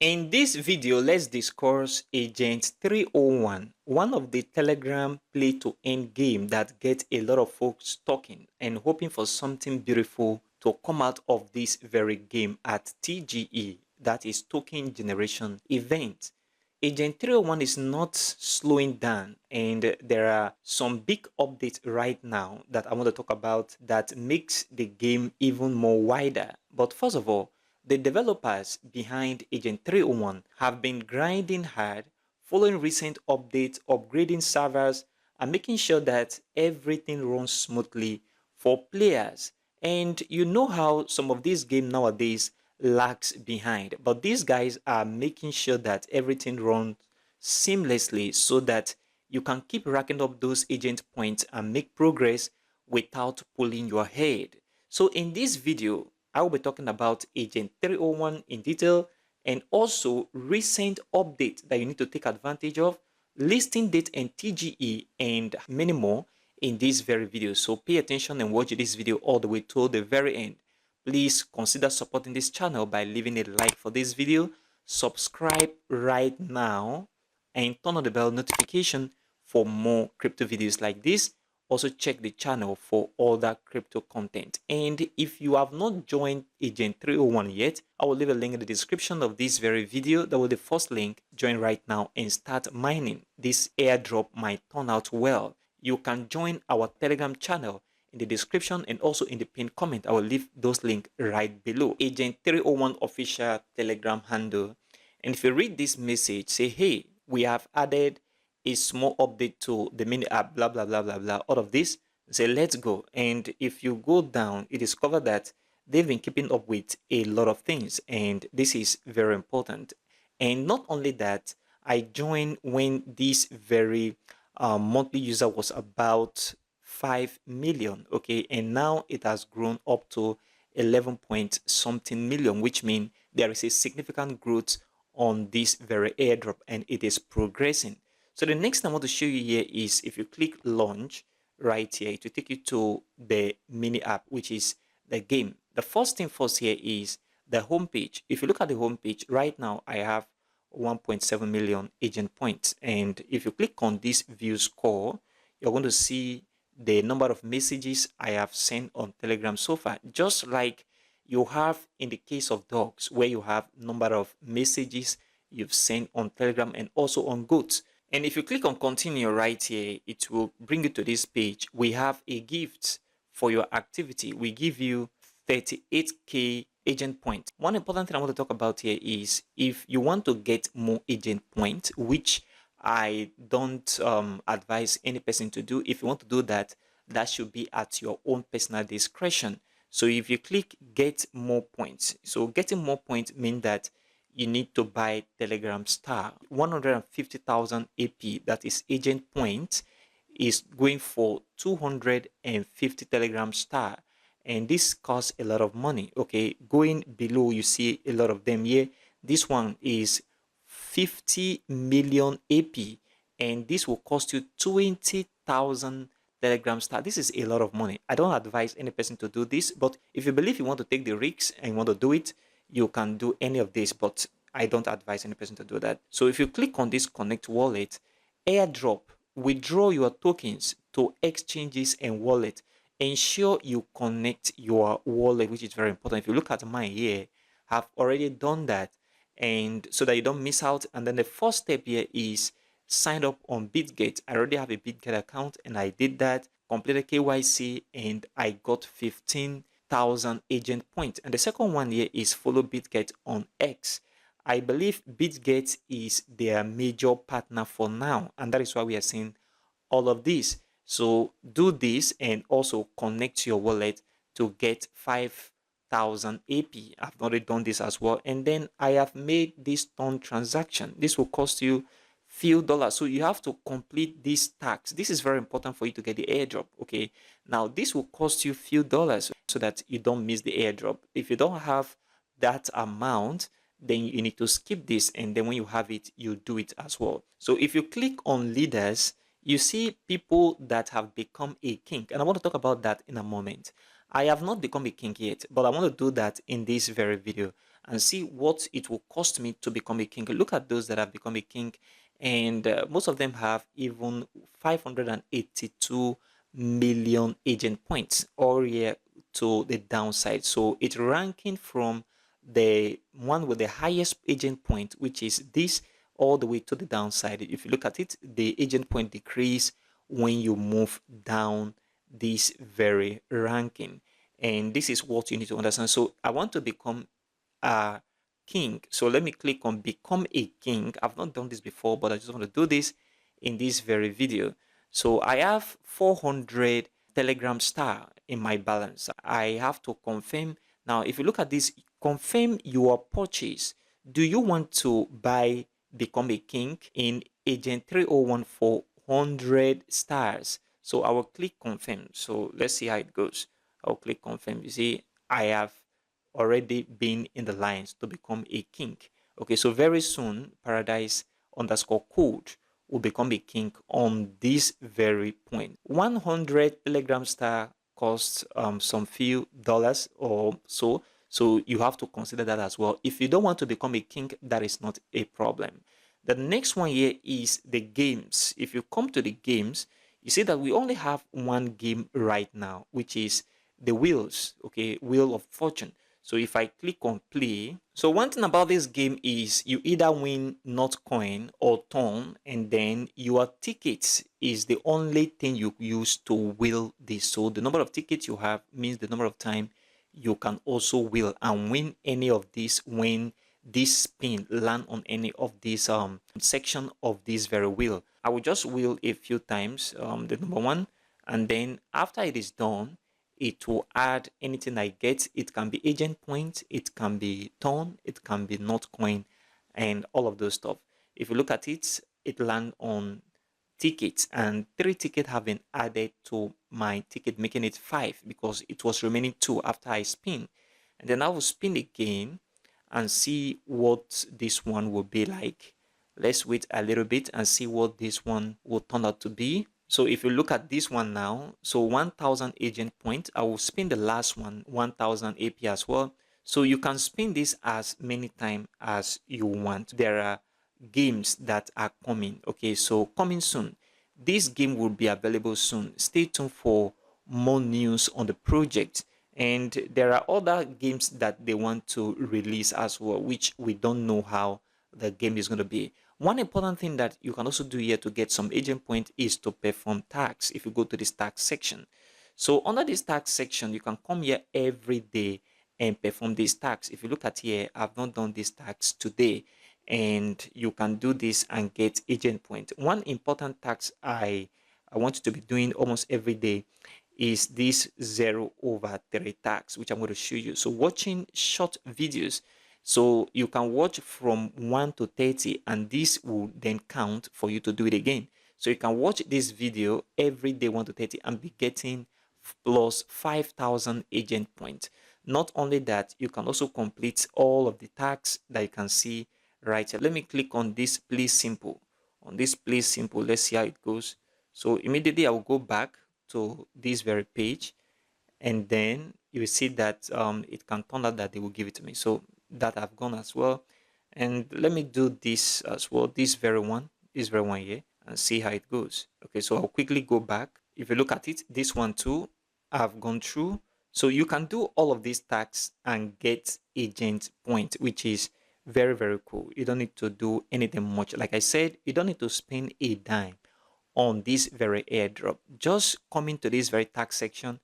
In this video, let's discuss Agent 301, one of the Telegram play to earn game that gets a lot of folks talking and hoping for something beautiful to come out of this very game at TGE, that is token generation event. Agent 301 is not slowing down, and there are some big updates right now that I want to talk about that makes the game even more wider. But first of all, the developers behind Agent 301 have been grinding hard, following recent updates, upgrading servers, and making sure that everything runs smoothly for players. And you know how some of these games nowadays lags behind, but these guys are making sure that everything runs seamlessly so that you can keep racking up those agent points and make progress without pulling your head. So in this video, I will be talking about Agent 301 in detail and also recent updates that you need to take advantage of, listing date and TGE, and many more in this very video. So pay attention and watch this video all the way to the very end. Please consider supporting this channel by leaving a like for this video, subscribe right now, and turn on the bell notification for more crypto videos like this. Also check the channel for other crypto content. And if you have not joined Agent 301 yet, I will leave a link in the description of this very video. That will be the first link. Join right now and start mining. This airdrop might turn out well. You can join our Telegram channel in the description and also in the pinned comment. I will leave those links right below. Agent 301 official Telegram handle. And if you read this message, say, hey, we have added a small update to the mini app, blah, blah, blah, blah, blah, all of this, say, let's go. And if you go down, you discover that they've been keeping up with a lot of things. And this is very important. And not only that, I joined when this very monthly user was about 5 million, okay, and now it has grown up to 11 point something million, which means there is a significant growth on this very airdrop and it is progressing. So the next thing I want to show you here is if you click launch right here, it will take you to the mini app, which is the game. The first thing first here is the homepage. If you look at the homepage right now, I have 1.7 million agent points, and if you click on this view score, you're going to see the number of messages I have sent on Telegram so far, just like you have in the case of dogs, where you have number of messages you've sent on Telegram and also on goats. And if you click on continue right here, it will bring you to this page. We have a gift for your activity. We give you 38k agent points. One important thing I want to talk about here is if you want to get more agent points, which I don't advise any person to do. If you want to do that, that should be at your own personal discretion. So if you click get more points, so getting more points means that you need to buy Telegram Star. 150,000 AP, that is agent points, is going for 250 Telegram Star. And this costs a lot of money. Okay, going below, you see a lot of them here. This one is 50 million AP, and this will cost you 20,000 Telegram Star. This is a lot of money. I don't advise any person to do this, but if you believe you want to take the risks and you want to do it, you can do any of this, but I don't advise any person to do that. So if you click on this connect wallet, airdrop, withdraw your tokens to exchanges and wallet. Ensure you connect your wallet, which is very important. If you look at mine here, I've already done that, and so that you don't miss out. And then the first step here is sign up on BitGet. I already have a BitGet account and I did that, completed KYC, and I got 15,000 agent points. And the second one here is follow BitGet on X. I believe BitGet is their major partner for now, and that is why we are seeing all of this. So do this and also connect your wallet to get 5,000 AP. I've already done this as well. And then I have made this turn transaction. This will cost you few dollars. So you have to complete this tax. This is very important for you to get the airdrop. Okay. Now this will cost you few dollars so that you don't miss the airdrop. If you don't have that amount, then you need to skip this. And then when you have it, you do it as well. So if you click on leaders, you see people that have become a king. And I want to talk about that in a moment. I have not become a king yet, but I want to do that in this very video. and see what it will cost me to become a king. Look at those that have become a king, and most of them have even 582 million agent points all year to the downside. So it's ranking from the one with the highest agent point, which is this, all the way to the downside. If you look at it, the agent point decrease when you move down this very ranking. And this is what you need to understand. So I want to become a king. So let me click on become a king. I've not done this before, but I just want to do this in this very video. So I have 400 Telegram star in my balance. I have to confirm. Now, if you look at this, confirm your purchase. Do you want to buy become a king in agent 301 for 100 stars? So I will click confirm. So let's see how it goes. I'll click confirm. You see, I have already been in the lines to become a king. Okay, so very soon, paradise underscore code will become a king on this very point. 100 Telegram star costs some few dollars or so. So you have to consider that as well. If you don't want to become a king, that is not a problem. The next one here is the games. If you come to the games, you see that we only have one game right now, which is the wheels, okay, wheel of fortune. So if I click on play, so one thing about this game is you either win not coin or turn, and then your tickets is the only thing you use to wheel this. So the number of tickets you have means the number of time you can also wheel and win any of these when this spin land on any of these section of this very wheel. I will just wheel a few times the number one, and then after it is done, it will add anything I get. It can be agent points, it can be turn, it can be not coin, and all of those stuff. If you look at it, it land on tickets, and 3 tickets have been added to my ticket, making it 5 because it was remaining 2 after I spin. And then I will spin again and see what this one will be like. Let's wait a little bit and see what this one will turn out to be. So if you look at this one now, so 1000 agent point, I will spin the last one, 1000 AP as well. So you can spin this as many times as you want. There are games that are coming. Okay, so coming soon. This game will be available soon. Stay tuned for more news on the project. And there are other games that they want to release as well, which we don't know how the game is going to be. One important thing that you can also do here to get some agent point is to perform tax. If you go to this tax section, so under this tax section, you can come here every day and perform this tax. If you look at here, I've not done this tax today, and you can do this and get agent point. One important tax I want you to be doing almost every day is this 0/3 tax, which I'm going to show you. So watching short videos, so you can watch from 1 to 30, and this will then count for you to do it again. So you can watch this video every day 1 to 30 and be getting plus 5,000 agent points. Not only that, you can also complete all of the tasks that you can see right here. Let me click on this play simple. On this play simple, let's see how it goes. So immediately I will go back to this very page, and then you will see that it can turn out that they will give it to me. So that I've gone as well, and let me do this as well, this very one here, and see how it goes. Okay, so I'll quickly go back. If you look at it, this one too I've gone through. So you can do all of these tasks and get agent point, which is very, very cool. You don't need to do anything much. Like I said, you don't need to spend a dime on this very airdrop. Just come into this very tax section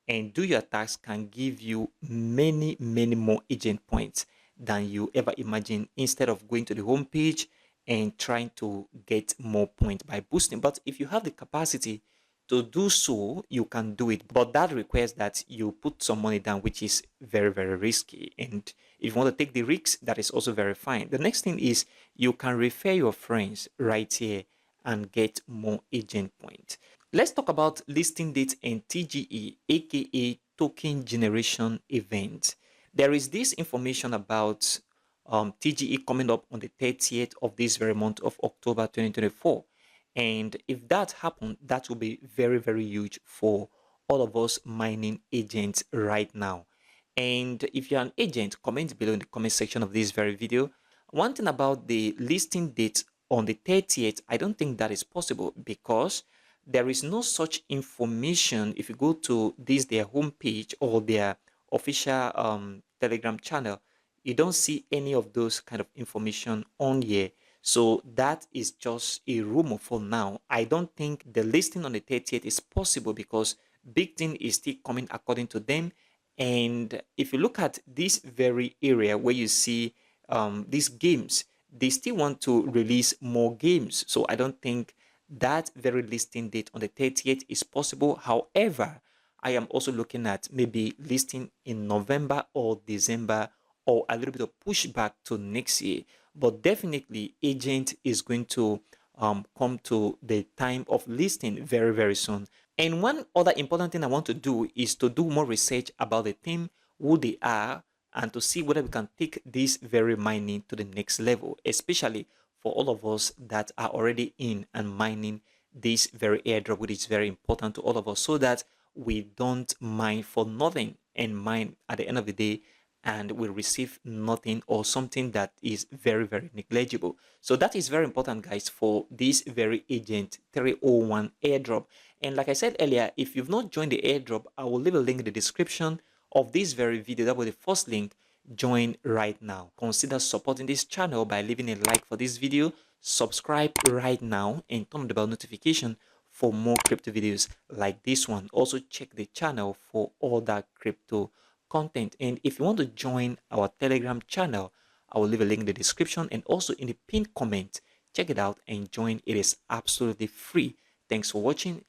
and do your tax can give you many, many more agent points than you ever imagine, instead of going to the home page and trying to get more points by boosting. But if you have the capacity to do so, you can do it, but that requires that you put some money down, which is very, very risky. And if you want to take the risks, that is also very fine. The next thing is you can refer your friends right here and get more agent points. Let's talk about listing date and TGE, aka token generation event. There is this information about TGE coming up on the 30th of this very month of October 2024. And if that happens, that will be very, very huge for all of us mining agents right now. And if you're an agent, comment below in the comment section of this very video. One thing about the listing date on the 30th, I don't think that is possible because there is no such information. If you go to their homepage or their official Telegram channel, you don't see any of those kind of information on here. So that is just a rumor for now. I don't think the listing on the 30th is possible because big thing is still coming according to them. And if you look at this very area where you see these games, they still want to release more games. So I don't think that very listing date on the 30th is possible. However, I am also looking at maybe listing in November or December or a little bit of pushback to next year. But definitely, agent is going to come to the time of listing very, very soon. And one other important thing I want to do is to do more research about the team, who they are, and to see whether we can take this very mining to the next level, especially for all of us that are already in and mining this very airdrop, which is very important to all of us so that we don't mine for nothing and mine at the end of the day and we receive nothing or something that is very, very negligible. So that is very important, guys, for this very agent 301 airdrop. And like I said earlier, if you've not joined the airdrop, I will leave a link in the description of this very video. That was the first link. Join right now. Consider supporting this channel by leaving a like for this video, subscribe right now, and turn on the bell notification for more crypto videos like this one. Also check the channel for other crypto content. And if you want to join our Telegram channel, I will leave a link in the description and also in the pinned comment. Check it out and join. It is absolutely free. Thanks for watching.